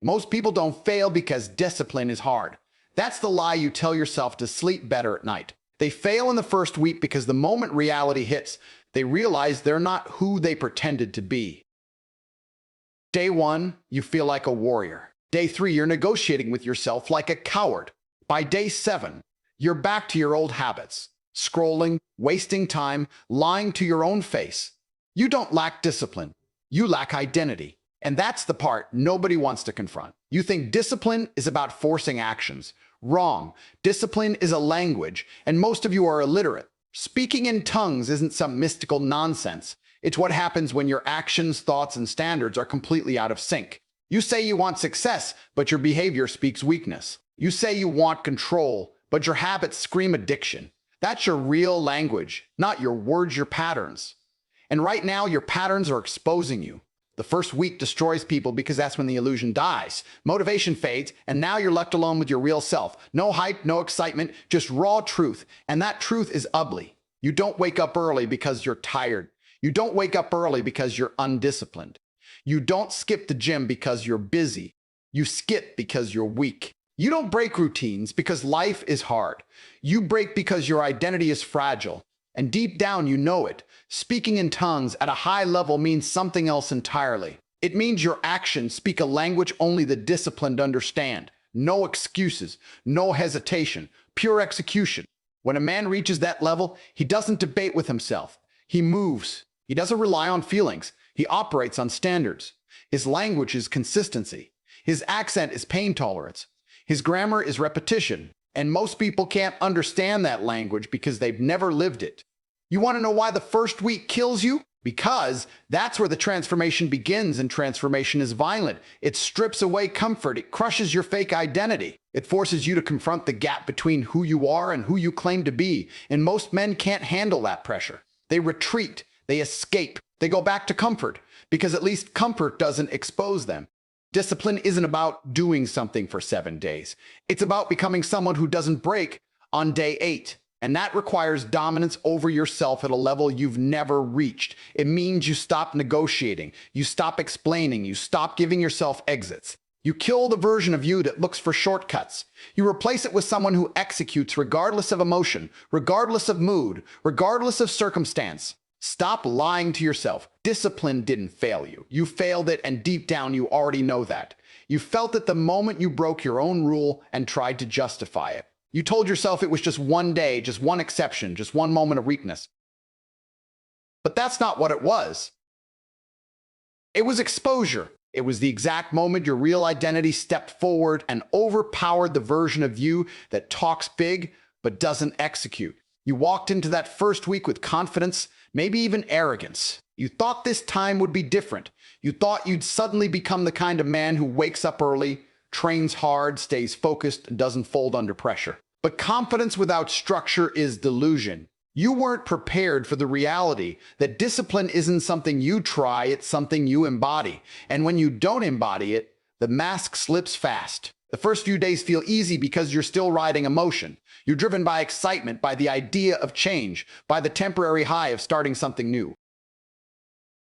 Most people don't fail because discipline is hard. That's the lie you tell yourself to sleep better at night. They fail in the first week because the moment reality hits, they realize they're not who they pretended to be. Day 1, you feel like a warrior. Day 3, you're negotiating with yourself like a coward. By day 7, you're back to your old habits. Scrolling, wasting time, lying to your own face. You don't lack discipline. You lack identity. And that's the part nobody wants to confront. You think discipline is about forcing actions. Wrong. Discipline is a language, and most of you are illiterate. Speaking in tongues isn't some mystical nonsense. It's what happens when your actions, thoughts, and standards are completely out of sync. You say you want success, but your behavior speaks weakness. You say you want control, but your habits scream addiction. That's your real language, not your words, your patterns. And right now, your patterns are exposing you. The first week destroys people because that's when the illusion dies. Motivation fades, and now you're left alone with your real self. No hype, no excitement, just raw truth. And that truth is ugly. You don't wake up early because you're tired. You don't wake up early because you're undisciplined. You don't skip the gym because you're busy. You skip because you're weak. You don't break routines because life is hard. You break because your identity is fragile. And deep down, you know it. Speaking in tongues at a high level means something else entirely. It means your actions speak a language only the disciplined understand. No excuses, no hesitation, pure execution. When a man reaches that level, he doesn't debate with himself. He moves. He doesn't rely on feelings. He operates on standards. His language is consistency. His accent is pain tolerance. His grammar is repetition. And most people can't understand that language because they've never lived it. You want to know why the first week kills you? Because that's where the transformation begins, and transformation is violent. It strips away comfort. It crushes your fake identity. It forces you to confront the gap between who you are and who you claim to be. And most men can't handle that pressure. They retreat. They escape. They go back to comfort because at least comfort doesn't expose them. Discipline isn't about doing something for 7 days. It's about becoming someone who doesn't break on day 8. And that requires dominance over yourself at a level you've never reached. It means you stop negotiating. You stop explaining. You stop giving yourself exits. You kill the version of you that looks for shortcuts. You replace it with someone who executes regardless of emotion, regardless of mood, regardless of circumstance. Stop lying to yourself. Discipline didn't fail you. You failed it, and deep down you already know that. You felt it the moment you broke your own rule and tried to justify it. You told yourself it was just one day, just one exception, just one moment of weakness. But that's not what it was. It was exposure. It was the exact moment your real identity stepped forward and overpowered the version of you that talks big but doesn't execute. You walked into that first week with confidence, maybe even arrogance. You thought this time would be different. You thought you'd suddenly become the kind of man who wakes up early, trains hard, stays focused, and doesn't fold under pressure. But confidence without structure is delusion. You weren't prepared for the reality that discipline isn't something you try, it's something you embody. And when you don't embody it, the mask slips fast. The first few days feel easy because you're still riding emotion. You're driven by excitement, by the idea of change, by the temporary high of starting something new.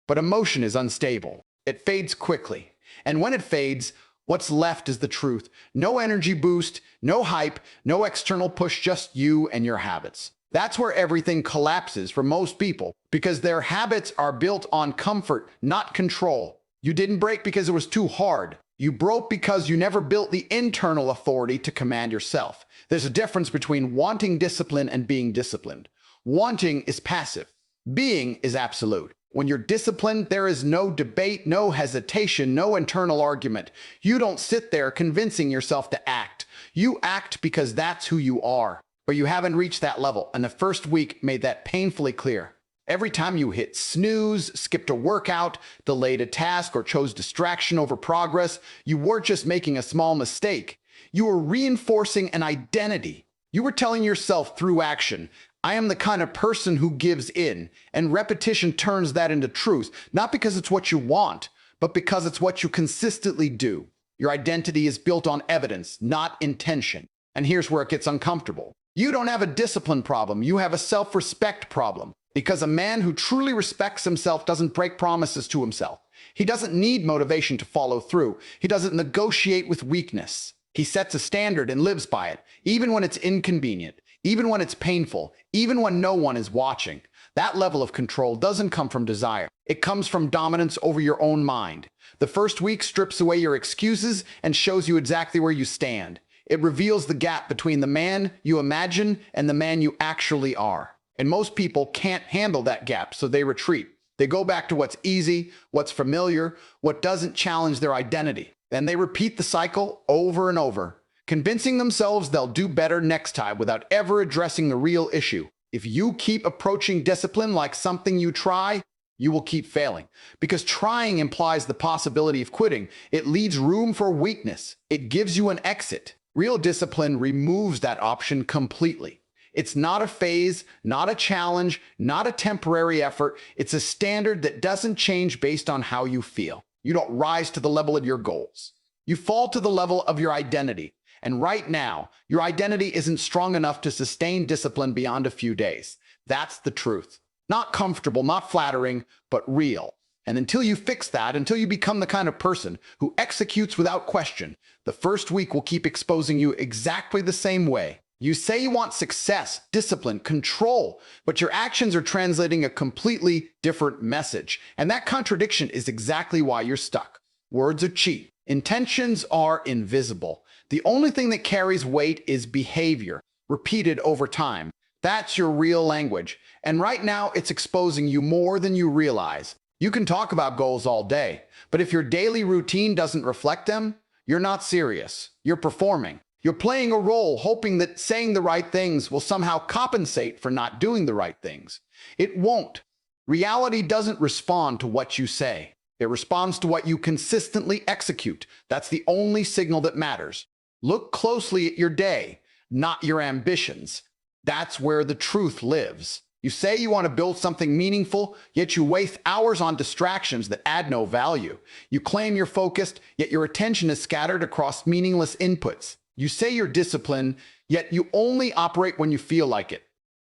But emotion is unstable. It fades quickly. And when it fades, what's left is the truth. No energy boost, no hype, no external push, just you and your habits. That's where everything collapses for most people, because their habits are built on comfort, not control. You didn't break because it was too hard. You broke because you never built the internal authority to command yourself. There's a difference between wanting discipline and being disciplined. Wanting is passive. Being is absolute. When you're disciplined, there is no debate, no hesitation, no internal argument. You don't sit there convincing yourself to act. You act because that's who you are. But you haven't reached that level, and the first week made that painfully clear. Every time you hit snooze, skipped a workout, delayed a task, or chose distraction over progress, you weren't just making a small mistake. You were reinforcing an identity. You were telling yourself through action, I am the kind of person who gives in, and repetition turns that into truth, not because it's what you want, but because it's what you consistently do. Your identity is built on evidence, not intention. And here's where it gets uncomfortable. You don't have a discipline problem, you have a self-respect problem. Because a man who truly respects himself doesn't break promises to himself. He doesn't need motivation to follow through. He doesn't negotiate with weakness. He sets a standard and lives by it, even when it's inconvenient, even when it's painful, even when no one is watching. That level of control doesn't come from desire. It comes from dominance over your own mind. The first week strips away your excuses and shows you exactly where you stand. It reveals the gap between the man you imagine and the man you actually are. And most people can't handle that gap, so they retreat. They go back to what's easy, what's familiar, what doesn't challenge their identity. And they repeat the cycle over and over, convincing themselves they'll do better next time without ever addressing the real issue. If you keep approaching discipline like something you try, you will keep failing. Because trying implies the possibility of quitting. It leaves room for weakness. It gives you an exit. Real discipline removes that option completely. It's not a phase, not a challenge, not a temporary effort. It's a standard that doesn't change based on how you feel. You don't rise to the level of your goals. You fall to the level of your identity. And right now, your identity isn't strong enough to sustain discipline beyond a few days. That's the truth. Not comfortable, not flattering, but real. And until you fix that, until you become the kind of person who executes without question, the first week will keep exposing you exactly the same way. You say you want success, discipline, control, but your actions are translating a completely different message. And that contradiction is exactly why you're stuck. Words are cheap. Intentions are invisible. The only thing that carries weight is behavior, repeated over time. That's your real language. And right now, it's exposing you more than you realize. You can talk about goals all day, but if your daily routine doesn't reflect them, you're not serious. You're performing. You're playing a role, hoping that saying the right things will somehow compensate for not doing the right things. It won't. Reality doesn't respond to what you say. It responds to what you consistently execute. That's the only signal that matters. Look closely at your day, not your ambitions. That's where the truth lives. You say you want to build something meaningful, yet you waste hours on distractions that add no value. You claim you're focused, yet your attention is scattered across meaningless inputs. You say you're disciplined, yet you only operate when you feel like it.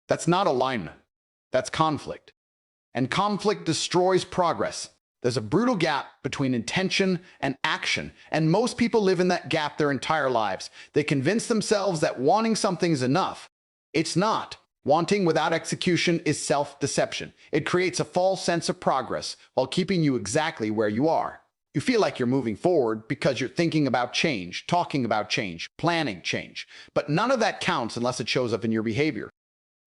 That's not alignment. That's conflict. And conflict destroys progress. There's a brutal gap between intention and action, and most people live in that gap their entire lives. They convince themselves that wanting something is enough. It's not. Wanting without execution is self-deception. It creates a false sense of progress while keeping you exactly where you are. You feel like you're moving forward because you're thinking about change, talking about change, planning change. But none of that counts unless it shows up in your behavior.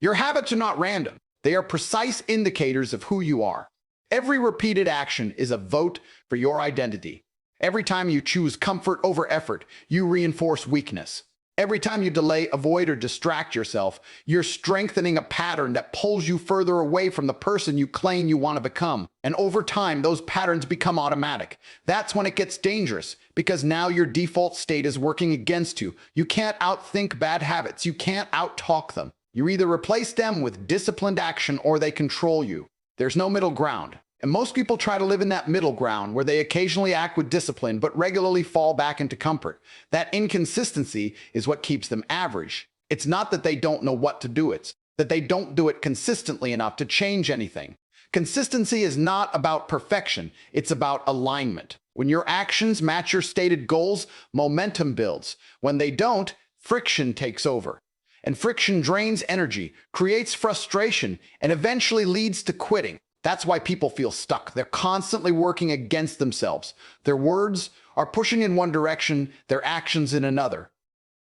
Your habits are not random. They are precise indicators of who you are. Every repeated action is a vote for your identity. Every time you choose comfort over effort, you reinforce weakness. Every time you delay, avoid, or distract yourself, you're strengthening a pattern that pulls you further away from the person you claim you want to become. And over time, those patterns become automatic. That's when it gets dangerous, because now your default state is working against you. You can't outthink bad habits. You can't outtalk them. You either replace them with disciplined action or they control you. There's no middle ground. And most people try to live in that middle ground where they occasionally act with discipline but regularly fall back into comfort. That inconsistency is what keeps them average. It's not that they don't know what to do, it's that they don't do it consistently enough to change anything. Consistency is not about perfection, it's about alignment. When your actions match your stated goals, momentum builds. When they don't, friction takes over. And friction drains energy, creates frustration, and eventually leads to quitting. That's why people feel stuck. They're constantly working against themselves. Their words are pushing in one direction, their actions in another.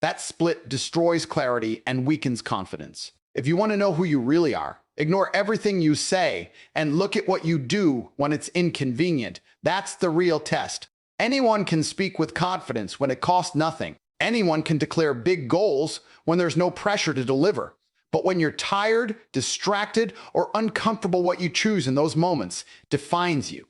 That split destroys clarity and weakens confidence. If you want to know who you really are, ignore everything you say and look at what you do when it's inconvenient. That's the real test. Anyone can speak with confidence when it costs nothing. Anyone can declare big goals when there's no pressure to deliver. But when you're tired, distracted, or uncomfortable, what you choose in those moments defines you.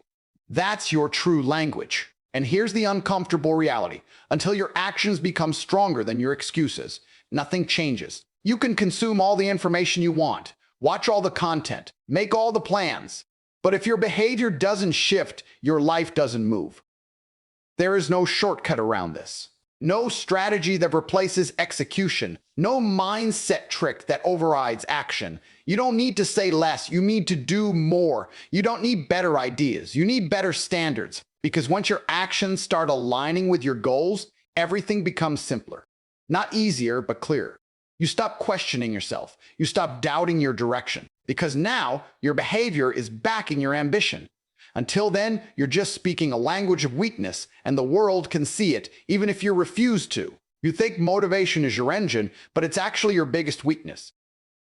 That's your true language. And here's the uncomfortable reality. Until your actions become stronger than your excuses, nothing changes. You can consume all the information you want, watch all the content, make all the plans. But if your behavior doesn't shift, your life doesn't move. There is no shortcut around this. No strategy that replaces execution. No mindset trick that overrides action. You don't need to say less. You need to do more. You don't need better ideas. You need better standards. Because once your actions start aligning with your goals, everything becomes simpler. Not easier, but clearer. You stop questioning yourself. You stop doubting your direction. Because now your behavior is backing your ambition. Until then, you're just speaking a language of weakness, and the world can see it, even if you refuse to. You think motivation is your engine, but it's actually your biggest weakness.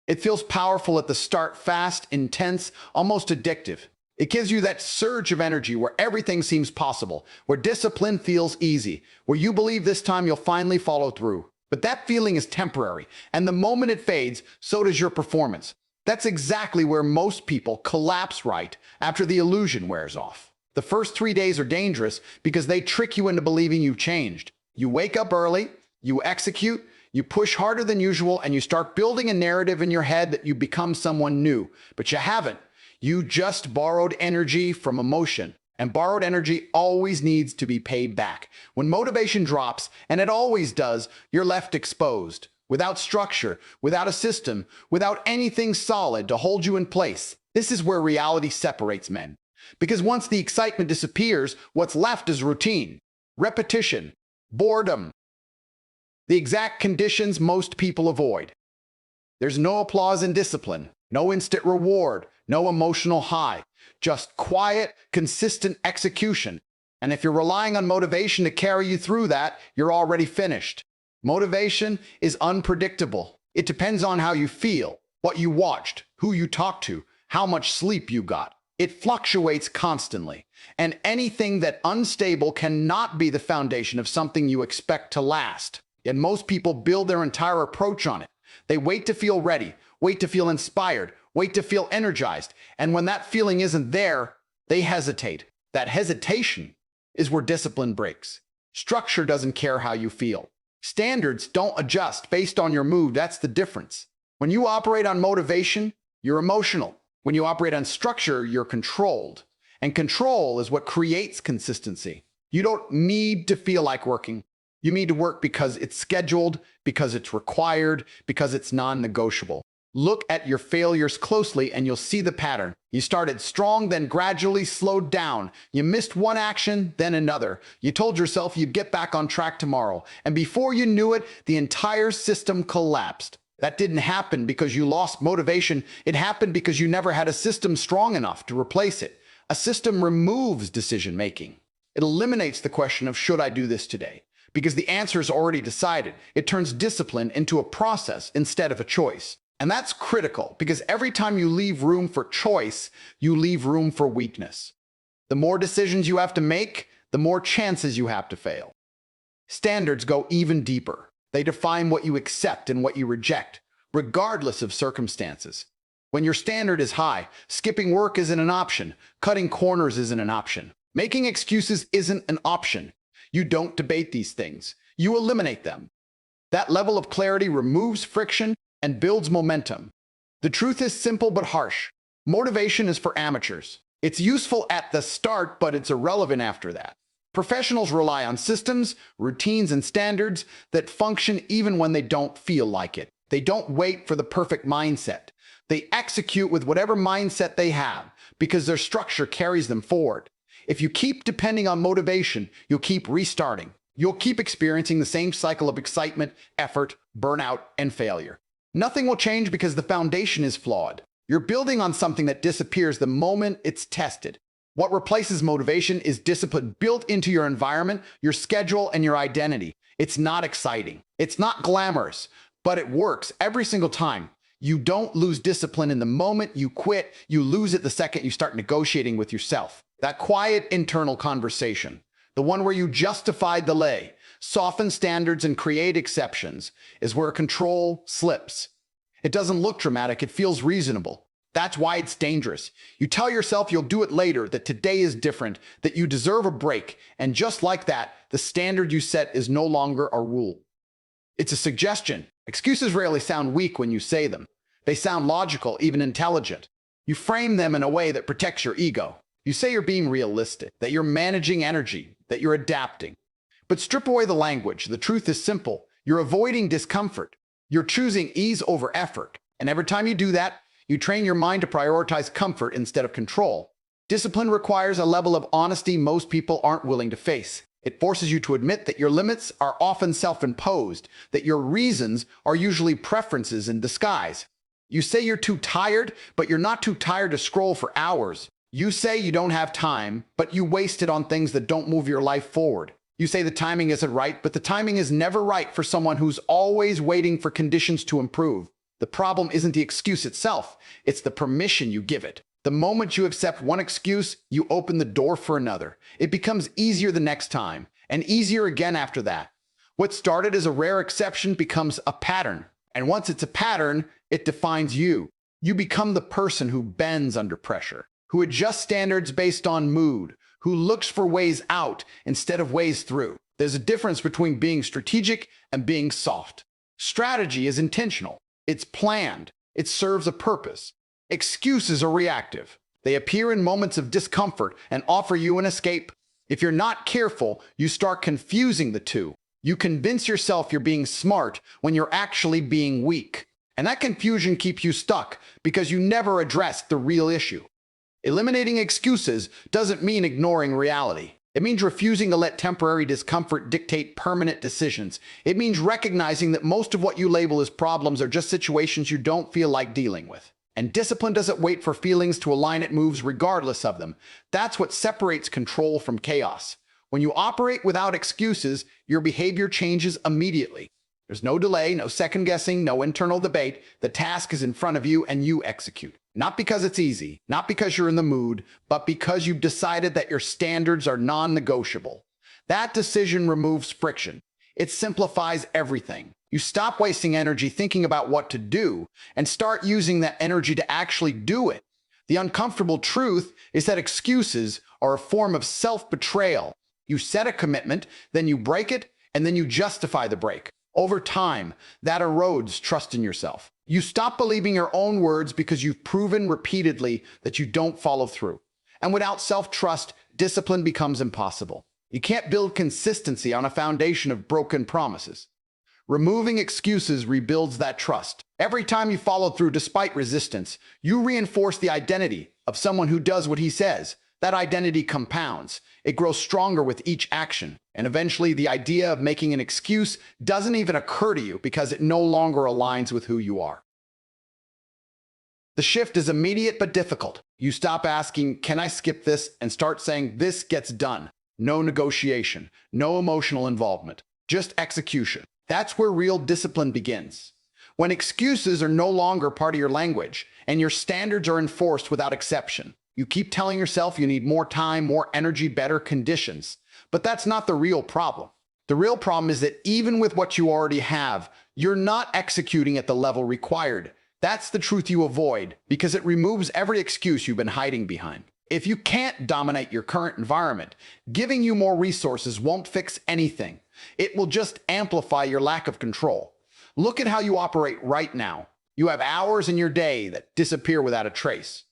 It feels powerful at the start, fast, intense, almost addictive. It gives you that surge of energy where everything seems possible, where discipline feels easy, where you believe this time you'll finally follow through. But that feeling is temporary, and the moment it fades, so does your performance. That's exactly where most people collapse right after the illusion wears off. The first 3 days are dangerous because they trick you into believing you've changed. You wake up early, you execute, you push harder than usual, and you start building a narrative in your head that you become someone new. But you haven't. You just borrowed energy from emotion. And borrowed energy always needs to be paid back. When motivation drops, and it always does, you're left exposed. Without structure, without a system, without anything solid to hold you in place. This is where reality separates men. Because once the excitement disappears, what's left is routine, repetition, boredom. The exact conditions most people avoid. There's no applause in discipline, no instant reward, no emotional high, just quiet, consistent execution. And if you're relying on motivation to carry you through that, you're already finished. Motivation is unpredictable. It depends on how you feel, what you watched, who you talked to, how much sleep you got. It fluctuates constantly, and anything that unstable cannot be the foundation of something you expect to last. And most people build their entire approach on it. They wait to feel ready, wait to feel inspired, wait to feel energized, and when that feeling isn't there, they hesitate. That hesitation is where discipline breaks. Structure doesn't care how you feel. Standards don't adjust based on your mood. That's the difference. When you operate on motivation, you're emotional. When you operate on structure, you're controlled. And control is what creates consistency. You don't need to feel like working. You need to work because it's scheduled, because it's required, because it's non-negotiable. Look at your failures closely and you'll see the pattern. You started strong, then gradually slowed down. You missed one action, then another. You told yourself you'd get back on track tomorrow. And before you knew it, the entire system collapsed. That didn't happen because you lost motivation. It happened because you never had a system strong enough to replace it. A system removes decision-making. It eliminates the question of, should I do this today? Because the answer is already decided. It turns discipline into a process instead of a choice. And that's critical because every time you leave room for choice, you leave room for weakness. The more decisions you have to make, the more chances you have to fail. Standards go even deeper. They define what you accept and what you reject, regardless of circumstances. When your standard is high, skipping work isn't an option. Cutting corners isn't an option. Making excuses isn't an option. You don't debate these things. You eliminate them. That level of clarity removes friction and builds momentum. The truth is simple but harsh. Motivation is for amateurs. It's useful at the start, but it's irrelevant after that. Professionals rely on systems, routines, and standards that function even when they don't feel like it. They don't wait for the perfect mindset. They execute with whatever mindset they have because their structure carries them forward. If you keep depending on motivation, you'll keep restarting. You'll keep experiencing the same cycle of excitement, effort, burnout, and failure. Nothing will change because the foundation is flawed. You're building on something that disappears the moment it's tested. What replaces motivation is discipline built into your environment, your schedule, and your identity. It's not exciting. It's not glamorous, but it works every single time. You don't lose discipline in the moment you quit. You lose it the second you start negotiating with yourself. That quiet internal conversation, the one where you justify delay, soften standards, and create exceptions, is where control slips. It doesn't look dramatic. It feels reasonable. That's why it's dangerous. You tell yourself you'll do it later, that today is different, that you deserve a break, and just like that, the standard you set is no longer a rule. It's a suggestion. Excuses rarely sound weak when you say them. They sound logical, even intelligent. You frame them in a way that protects your ego. You say you're being realistic, that you're managing energy, that you're adapting. But strip away the language. The truth is simple. You're avoiding discomfort. You're choosing ease over effort. And every time you do that, you train your mind to prioritize comfort instead of control. Discipline requires a level of honesty most people aren't willing to face. It forces you to admit that your limits are often self-imposed, that your reasons are usually preferences in disguise. You say you're too tired, but you're not too tired to scroll for hours. You say you don't have time, but you waste it on things that don't move your life forward. You say the timing isn't right, but the timing is never right for someone who's always waiting for conditions to improve. The problem isn't the excuse itself, it's the permission you give it. The moment you accept one excuse, you open the door for another. It becomes easier the next time, and easier again after that. What started as a rare exception becomes a pattern. And once it's a pattern, it defines you. You become the person who bends under pressure, who adjusts standards based on mood, who looks for ways out instead of ways through. There's a difference between being strategic and being soft. Strategy is intentional. It's planned. It serves a purpose. Excuses are reactive. They appear in moments of discomfort and offer you an escape. If you're not careful, you start confusing the two. You convince yourself you're being smart when you're actually being weak. And that confusion keeps you stuck because you never addressed the real issue. Eliminating excuses doesn't mean ignoring reality. It means refusing to let temporary discomfort dictate permanent decisions. It means recognizing that most of what you label as problems are just situations you don't feel like dealing with. And discipline doesn't wait for feelings to align, it moves regardless of them. That's what separates control from chaos. When you operate without excuses, your behavior changes immediately. There's no delay, no second guessing, no internal debate. The task is in front of you and you execute. Not because it's easy, not because you're in the mood, but because you've decided that your standards are non-negotiable. That decision removes friction. It simplifies everything. You stop wasting energy thinking about what to do and start using that energy to actually do it. The uncomfortable truth is that excuses are a form of self-betrayal. You set a commitment, then you break it, and then you justify the break. Over time, that erodes trust in yourself. You stop believing your own words because you've proven repeatedly that you don't follow through. And without self-trust, discipline becomes impossible. You can't build consistency on a foundation of broken promises. Removing excuses rebuilds that trust. Every time you follow through despite resistance, you reinforce the identity of someone who does what he says. That identity compounds. It grows stronger with each action. And eventually, the idea of making an excuse doesn't even occur to you because it no longer aligns with who you are. The shift is immediate but difficult. You stop asking, "Can I skip this?" and start saying, "This gets done." No negotiation, no emotional involvement, just execution. That's where real discipline begins. When excuses are no longer part of your language and your standards are enforced without exception. You keep telling yourself you need more time, more energy, better conditions. But that's not the real problem. The real problem is that even with what you already have, you're not executing at the level required. That's the truth you avoid because it removes every excuse you've been hiding behind. If you can't dominate your current environment, giving you more resources won't fix anything. It will just amplify your lack of control. Look at how you operate right now. You have hours in your day that disappear without a trace.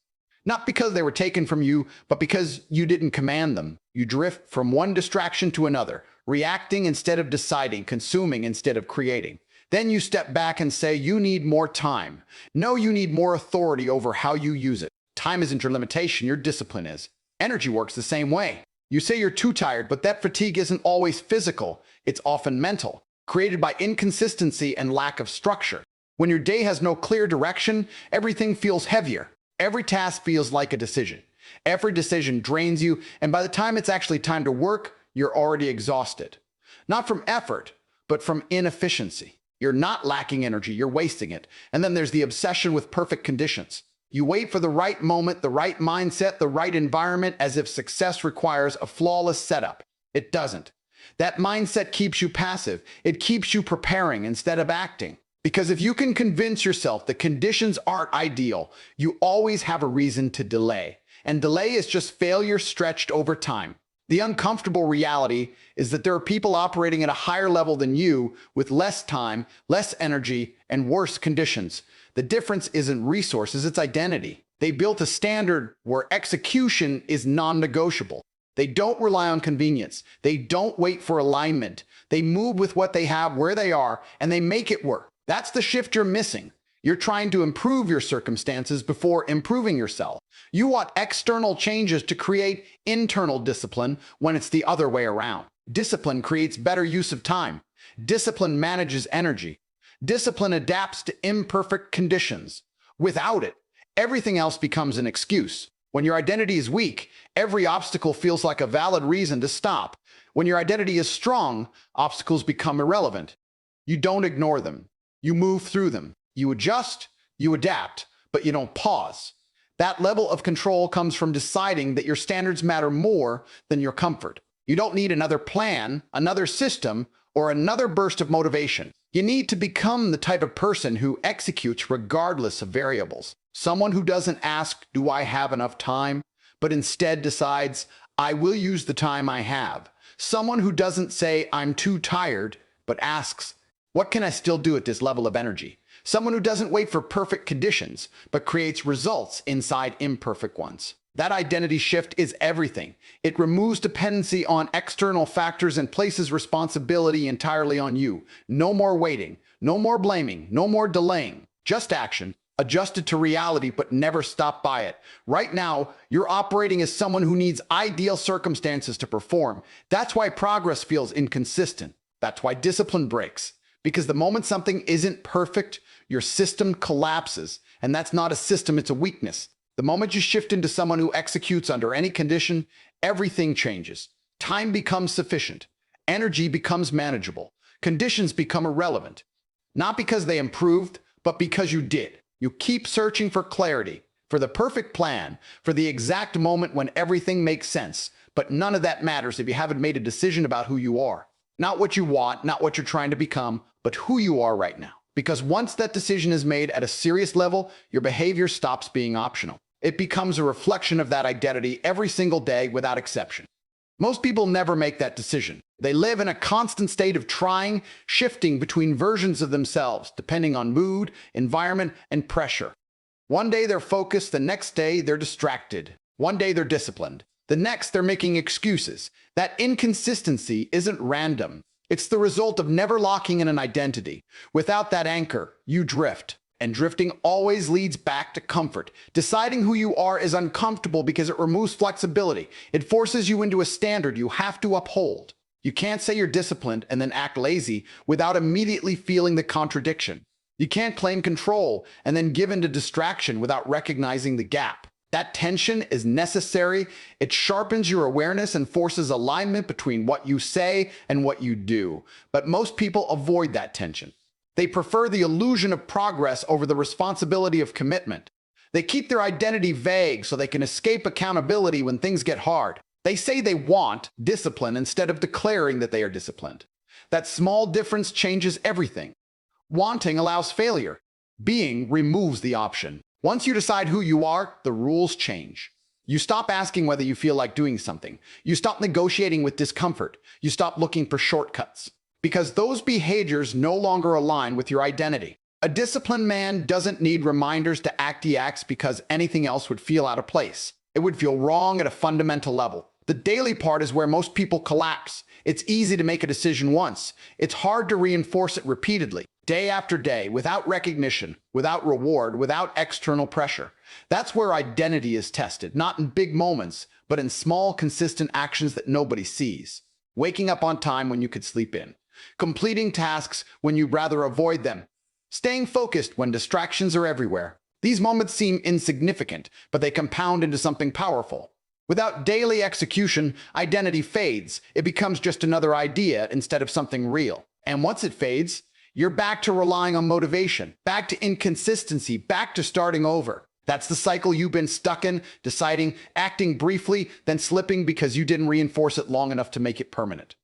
Not because they were taken from you, but because you didn't command them. You drift from one distraction to another, reacting instead of deciding, consuming instead of creating. Then you step back and say, you need more time. No, you need more authority over how you use it. Time isn't your limitation, your discipline is. Energy works the same way. You say you're too tired, but that fatigue isn't always physical. It's often mental, created by inconsistency and lack of structure. When your day has no clear direction, everything feels heavier. Every task feels like a decision. Every decision drains you, and by the time it's actually time to work, you're already exhausted. Not from effort, but from inefficiency. You're not lacking energy, you're wasting it. And then there's the obsession with perfect conditions. You wait for the right moment, the right mindset, the right environment, as if success requires a flawless setup. It doesn't. That mindset keeps you passive. It keeps you preparing instead of acting. Because if you can convince yourself that conditions aren't ideal, you always have a reason to delay. And delay is just failure stretched over time. The uncomfortable reality is that there are people operating at a higher level than you with less time, less energy, and worse conditions. The difference isn't resources, it's identity. They built a standard where execution is non-negotiable. They don't rely on convenience. They don't wait for alignment. They move with what they have where they are, and they make it work. That's the shift you're missing. You're trying to improve your circumstances before improving yourself. You want external changes to create internal discipline when it's the other way around. Discipline creates better use of time. Discipline manages energy. Discipline adapts to imperfect conditions. Without it, everything else becomes an excuse. When your identity is weak, every obstacle feels like a valid reason to stop. When your identity is strong, obstacles become irrelevant. You don't ignore them. You move through them. You adjust, you adapt, but you don't pause. That level of control comes from deciding that your standards matter more than your comfort. You don't need another plan, another system, or another burst of motivation. You need to become the type of person who executes regardless of variables. Someone who doesn't ask, do I have enough time? But instead decides, I will use the time I have. Someone who doesn't say, I'm too tired, but asks, what can I still do at this level of energy? Someone who doesn't wait for perfect conditions, but creates results inside imperfect ones. That identity shift is everything. It removes dependency on external factors and places responsibility entirely on you. No more waiting, no more blaming, no more delaying. Just action, adjusted to reality, but never stop by it. Right now, you're operating as someone who needs ideal circumstances to perform. That's why progress feels inconsistent. That's why discipline breaks. Because the moment something isn't perfect, your system collapses. And that's not a system, it's a weakness. The moment you shift into someone who executes under any condition, everything changes. Time becomes sufficient. Energy becomes manageable. Conditions become irrelevant. Not because they improved, but because you did. You keep searching for clarity, for the perfect plan, for the exact moment when everything makes sense. But none of that matters if you haven't made a decision about who you are. Not what you want, not what you're trying to become, but who you are right now. Because once that decision is made at a serious level, your behavior stops being optional. It becomes a reflection of that identity every single day without exception. Most people never make that decision. They live in a constant state of trying, shifting between versions of themselves, depending on mood, environment, and pressure. One day they're focused, the next day they're distracted. One day they're disciplined. The next they're making excuses. That inconsistency isn't random. It's the result of never locking in an identity. Without that anchor, you drift. And drifting always leads back to comfort. Deciding who you are is uncomfortable because it removes flexibility. It forces you into a standard you have to uphold. You can't say you're disciplined and then act lazy without immediately feeling the contradiction. You can't claim control and then give in to distraction without recognizing the gap. That tension is necessary. It sharpens your awareness and forces alignment between what you say and what you do. But most people avoid that tension. They prefer the illusion of progress over the responsibility of commitment. They keep their identity vague so they can escape accountability when things get hard. They say they want discipline instead of declaring that they are disciplined. That small difference changes everything. Wanting allows failure. Being removes the option. Once you decide who you are, the rules change. You stop asking whether you feel like doing something. You stop negotiating with discomfort. You stop looking for shortcuts. Because those behaviors no longer align with your identity. A disciplined man doesn't need reminders to act he acts because anything else would feel out of place. It would feel wrong at a fundamental level. The daily part is where most people collapse. It's easy to make a decision once. It's hard to reinforce it repeatedly, day after day, without recognition, without reward, without external pressure. That's where identity is tested, not in big moments, but in small, consistent actions that nobody sees. Waking up on time when you could sleep in. Completing tasks when you'd rather avoid them. Staying focused when distractions are everywhere. These moments seem insignificant, but they compound into something powerful. Without daily execution, identity fades. It becomes just another idea instead of something real. And once it fades, you're back to relying on motivation, back to inconsistency, back to starting over. That's the cycle you've been stuck in, deciding, acting briefly, then slipping because you didn't reinforce it long enough to make it permanent.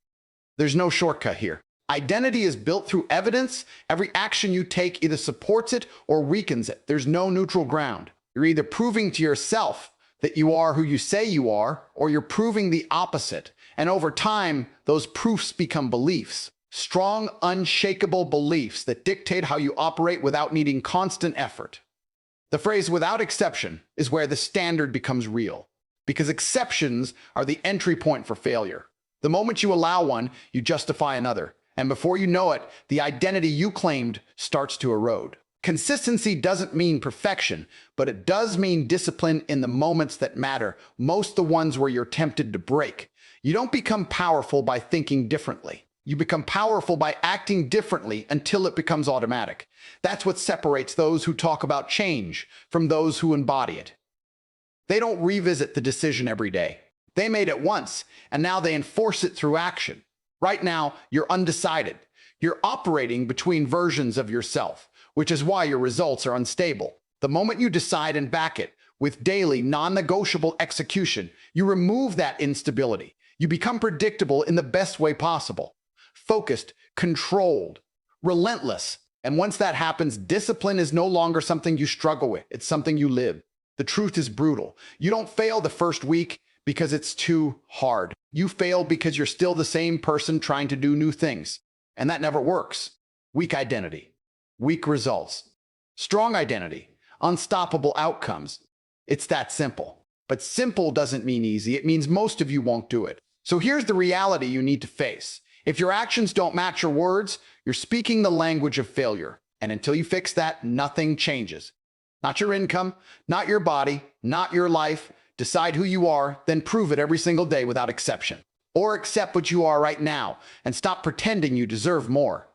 There's no shortcut here. Identity is built through evidence. Every action you take either supports it or weakens it. There's no neutral ground. You're either proving to yourself that you are who you say you are, or you're proving the opposite. And over time, those proofs become beliefs. Strong, unshakable beliefs that dictate how you operate without needing constant effort. The phrase "without exception" is where the standard becomes real. because exceptions are the entry point for failure. The moment you allow one, you justify another. And before you know it, the identity you claimed starts to erode. Consistency doesn't mean perfection, but it does mean discipline in the moments that matter, most the ones where you're tempted to break. You don't become powerful by thinking differently. You become powerful by acting differently until it becomes automatic. That's what separates those who talk about change from those who embody it. They don't revisit the decision every day. They made it once, and now they enforce it through action. Right now, you're undecided. You're operating between versions of yourself, which is why your results are unstable. The moment you decide and back it with daily, non-negotiable execution, you remove that instability. You become predictable in the best way possible. Focused, controlled, relentless. And once that happens, discipline is no longer something you struggle with. It's something you live. The truth is brutal. You don't fail the first week because it's too hard. You fail because you're still the same person trying to do new things. And that never works. Weak identity, weak results. Strong identity, unstoppable outcomes. It's that simple. But simple doesn't mean easy. It means most of you won't do it. So here's the reality you need to face. If your actions don't match your words, you're speaking the language of failure. And until you fix that, nothing changes. Not your income, not your body, not your life. Decide who you are, then prove it every single day without exception. Or accept what you are right now and stop pretending you deserve more.